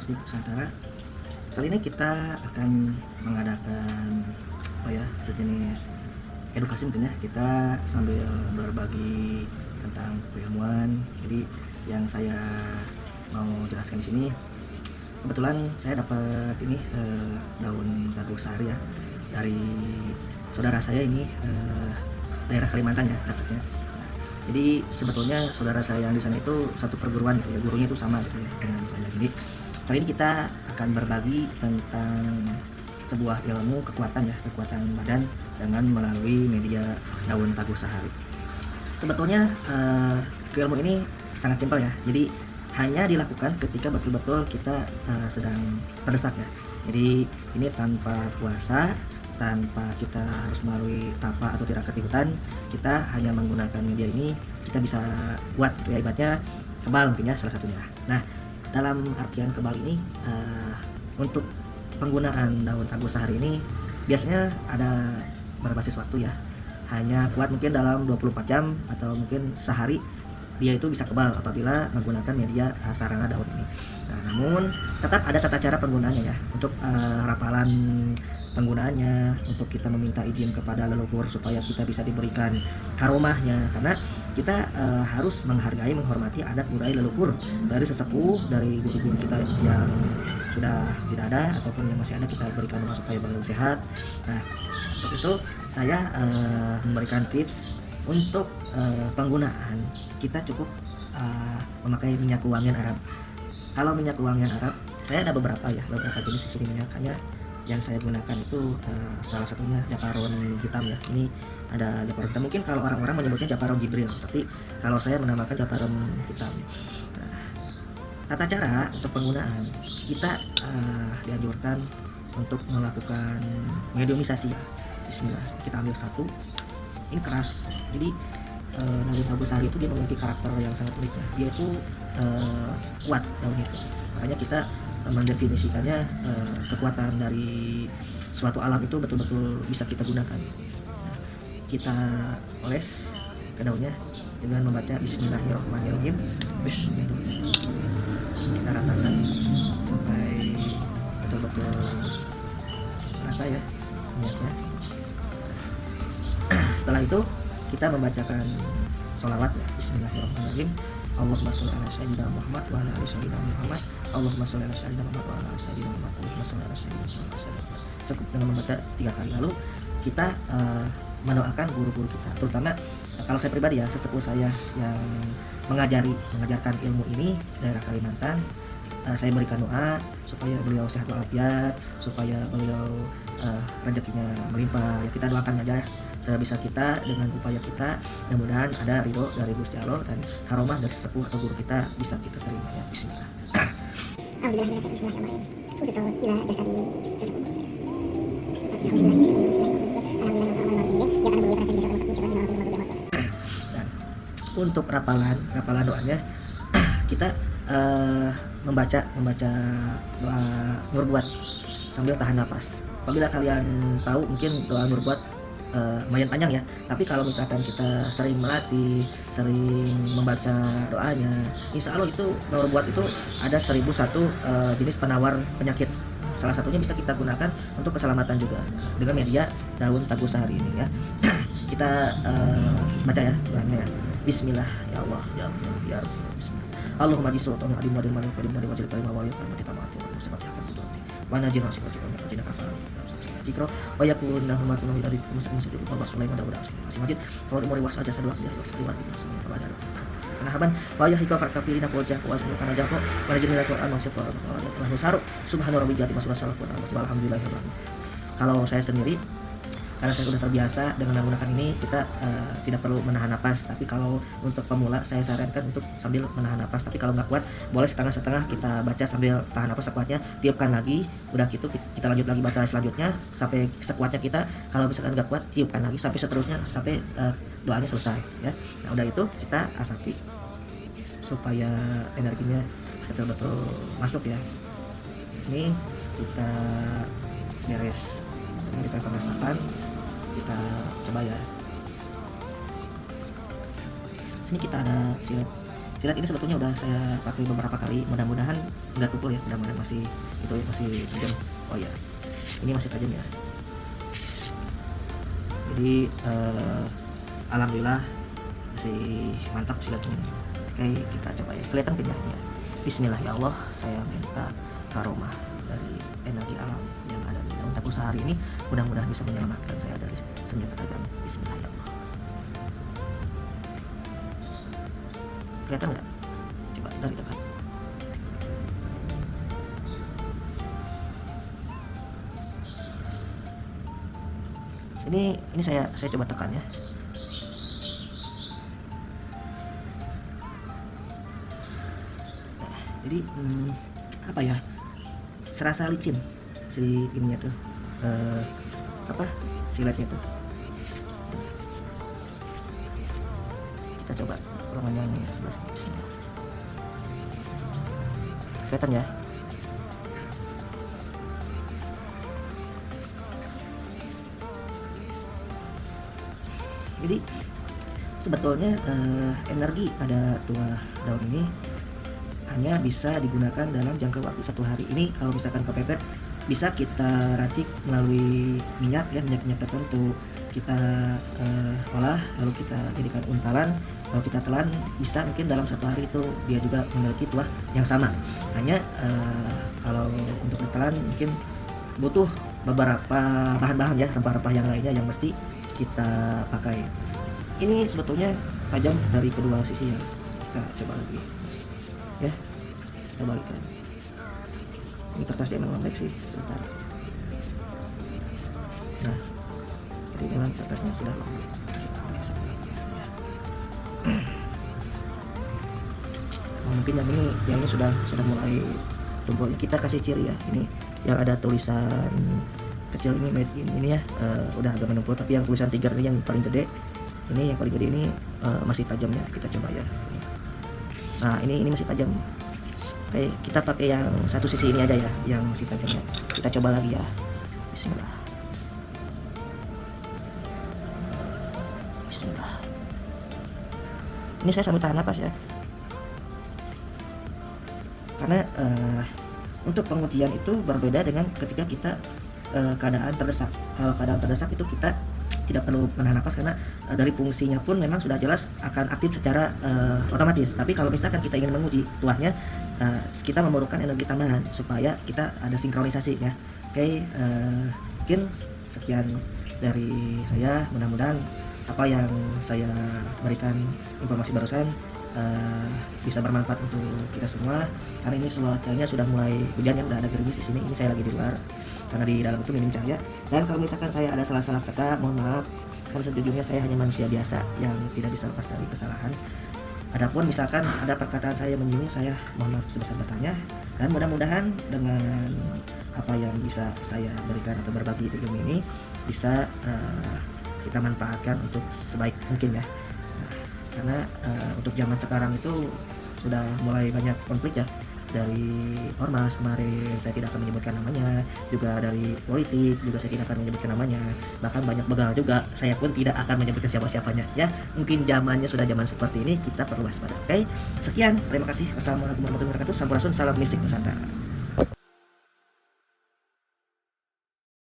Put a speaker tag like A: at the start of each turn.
A: Musik Nusantara. Kali ini kita akan mengadakan sejenis edukasi mungkin ya. Kita sambil berbagi tentang keilmuan. Jadi yang saya mau jelaskan di sini, kebetulan saya dapat ini daun dagu sari ya dari saudara saya ini, daerah Kalimantan ya dapatnya. Jadi sebetulnya saudara saya yang di sana itu satu perguruan gitu ya, gurunya itu sama gitu ya dengan saya. Jadi kali ini kita akan berbagi tentang sebuah ilmu kekuatan badan dengan melalui media daun tagu sari. Sebetulnya ilmu ini sangat simpel ya. Jadi hanya dilakukan ketika betul-betul kita sedang terdesak ya. Jadi ini tanpa puasa, tanpa kita harus melalui tapa atau tirakat di hutan, kita hanya menggunakan media ini, kita bisa kuat gitu ya, ibaratnya kebal mungkin ya salah satunya. Nah, dalam artian kebal ini untuk penggunaan daun tagu sari ini biasanya ada berbasis waktu ya, hanya kuat mungkin dalam 24 jam atau mungkin sehari dia itu bisa kebal apabila menggunakan media sarana daun ini. Nah, namun tetap ada tata cara penggunaannya ya, untuk rapalan penggunaannya, untuk kita meminta izin kepada leluhur supaya kita bisa diberikan karomahnya, karena kita harus menghargai, menghormati adat budaya leluhur dari sesepuh, dari guru-guru kita yang sudah tidak ada ataupun yang masih ada, kita berikan doa supaya beliau sehat. Nah, untuk itu saya memberikan tips untuk penggunaan. Kita cukup memakai minyak wangian Arab. Kalau minyak wangian Arab, saya ada beberapa jenis di sini minyaknya. Yang saya gunakan itu salah satunya japaron hitam ya. Ini ada japaron hitam, mungkin kalau orang-orang menyebutnya japaron Jibril, tapi kalau saya menamakan japaron hitam. Nah, tata cara untuk penggunaan, kita dianjurkan untuk melakukan mediumisasi ya. Bismillah, kita ambil satu. Ini keras, jadi daun tagu sari itu dia memiliki karakter yang sangat unik ya. Dia itu kuat daun itu, makanya kita mendefinisikannya kekuatan dari suatu alam itu betul-betul bisa kita gunakan. Nah, kita oles ke daunnya dengan membaca Bismillahirrahmanirrahim. Kita ratakan sampai betul-betul rata ya minyaknya. Setelah itu kita membacakan sholawat ya, Bismillahirrahmanirrahim. Allahumma sholli ala sayyidina Muhammad wa ala ali sayyidina Muhammad. Allahumma sholli ala sayyidina Muhammad wa ala ali sayyidina Muhammad. Allahumma sholli ala sayyidina Muhammad. Cukup dengan membaca 3 kali, lalu kita mendoakan guru-guru kita, terutama kalau saya pribadi ya, sesepuh saya yang mengajarkan ilmu ini daerah Kalimantan. Saya berikan doa supaya beliau sehat walafiat, supaya beliau rezekinya melimpah ya. Kita doakan aja sebisa kita dengan upaya kita, mudah-mudahan ada ridho dari Gusti Allah dan karomah dari sesepuh atau guru kita bisa kita terima ya. Bismillah. Dan untuk rapalan doanya kita membaca doa nurbuat sambil tahan napas. Apabila kalian tahu mungkin doa nurbuat lumayan panjang ya, tapi kalau misalkan kita sering melatih, sering membaca doanya, insya Allah itu nurbuat itu ada 1001 jenis penawar penyakit. Salah satunya bisa kita gunakan untuk keselamatan juga dengan media daun tagu sari ini ya. Kita baca ya doanya ya. Bismillah ya Allah ya Allah ya Rabb. Bismillah. Allahumma jisultanu adim wadil malik wadim wadil wajil kalimah wali kalimah kita mati wa musibati akan tudati wa najil nasibati wa najil kafar jikro wa yakunna hurmatuna ila muslim muslim wa Sulaiman Dawud masih majid wa umuri was aja sadwa dia was sadwa dia masih kepada haban wa yahika kafirina wajah wa kana jafo wa najil Quran masih wa nusaru subhana rabbil jati masallallahu alhamdulillah. Kalau saya sendiri, karena saya sudah terbiasa dengan menggunakan ini, kita tidak perlu menahan napas. Tapi kalau untuk pemula saya sarankan untuk sambil menahan napas. Tapi kalau nggak kuat boleh setengah-setengah, kita baca sambil tahan napas sekuatnya, tiupkan lagi, udah gitu kita lanjut lagi baca selanjutnya sampai sekuatnya kita. Kalau misalkan nggak kuat tiupkan lagi sampai seterusnya sampai doanya selesai ya. Nah, udah itu kita asapi supaya energinya betul-betul masuk ya. Ini kita beres kita pemasakan, kita coba ya. Sini kita ada silet Silet ini sebetulnya udah saya pakai beberapa kali, mudah-mudahan nggak pukul ya, mudah-mudahan masih itu ya, masih tajam. Oh ya, ini masih tajam ya. Jadi alhamdulillah masih mantap silatnya. Oke, kita coba ya, kelihatan kenyanya. Bismillah ya Allah, saya minta karomah dari energi alam yang ada di daun taku sehari ini, mudah-mudahan bisa menyelamatkan saya dari senjata tajam. Bismillah ya Allah. Kelihatan nggak? Coba dari dekat. Ini saya coba tekan ya. Nah, jadi apa ya? Serasa licin si ininya tuh. Siletnya tuh. Kita coba ruangan yang sebelah sini. Bismillah. Kelihatan ya? Jadi sebetulnya energi pada tuah daun ini hanya bisa digunakan dalam jangka waktu 1 hari. Ini kalau misalkan kepepet bisa kita racik melalui minyak ya, minyak tertentu kita olah, lalu kita jadikan untalan, lalu kita telan, bisa mungkin dalam 1 hari itu dia juga memiliki tuah yang sama. Hanya kalau untuk ditelan mungkin butuh beberapa bahan-bahan ya, rempah-rempah yang lainnya yang mesti kita pakai. Ini sebetulnya tajam dari kedua sisi ya. Kita coba lagi ya, kita balikkan. Ini kertasnya memang lembek sih, sebentar. Nah, jadi memang kertasnya sudah lembek. Mungkin yang ini sudah mulai tumpul. Kita kasih ciri ya, ini yang ada tulisan kecil ini made in ini ya, udah agak menumpul, tapi yang tulisan Tiger ini yang paling gede, ini yang paling gede ini masih tajamnya. Kita coba ya. Nah, ini masih tajam. Oke, kita pakai yang satu sisi ini aja ya, yang masih tajamnya. Kita coba lagi ya. Bismillah. Bismillah. Ini saya sambil tahan napas ya, karena untuk pengujian itu berbeda dengan ketika kita keadaan terdesak. Kalau keadaan terdesak itu kita tidak perlu menahan napas, karena dari fungsinya pun memang sudah jelas akan aktif secara otomatis. Tapi kalau misalkan kita ingin menguji tuahnya, kita memerlukan energi tambahan supaya kita ada sinkronisasi ya. Oke, mungkin sekian dari saya. Mudah-mudahan apa yang saya berikan informasi barusan bisa bermanfaat untuk kita semua, karena ini cuacanya sudah mulai hujan ya, udah ada gerimis di sini. Ini saya lagi di luar karena di dalam itu minim cahaya, dan kalau misalkan saya ada salah-salah kata, mohon maaf, karena sejujurnya saya hanya manusia biasa yang tidak bisa lepas dari kesalahan. Adapun misalkan ada perkataan saya menyinggung, saya mohon maaf sebesar-besarnya, dan mudah-mudahan dengan apa yang bisa saya berikan atau berbagi di ilmu ini bisa kita manfaatkan untuk sebaik mungkin ya. Karena untuk zaman sekarang itu sudah mulai banyak konflik ya, dari ormas kemarin saya tidak akan menyebutkan namanya, juga dari politik juga saya tidak akan menyebutkan namanya, bahkan banyak begal juga saya pun tidak akan menyebutkan siapa-siapanya ya. Mungkin zamannya sudah zaman seperti ini, kita perlu waspada. Oke, sekian, terima kasih. Wassalamualaikum warahmatullahi wabarakatuh. Sampurasun, salam mistik Nusantara.